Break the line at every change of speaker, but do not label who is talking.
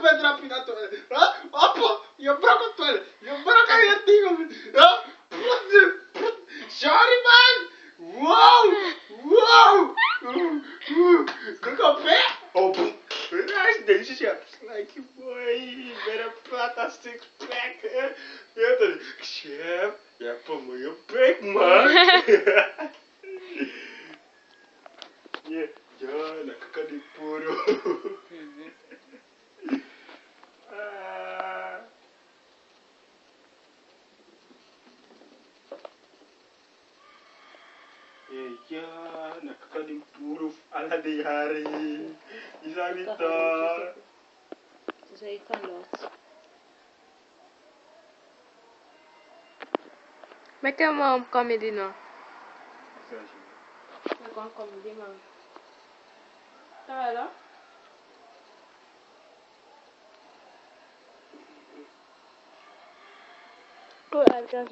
mettre la fine à toi. Hein? Hop, il y a pas comme toi. Il y a pas comme il y a dit comme hein? Sorry man. Wow. Wow. Good compare? Oh, nice day, chefs. Like you boy, better plata six pack. Yeah, chef. Yeah, put me a big man. Yeah, yeah, nakakadipuro. Ya, nakakalimpuruf ala di hari. Isang ito.
Så jag kan låta.
Mettez moi en comédie, non?
Jag kan komma dit man. Ta eller?
Cool, I've done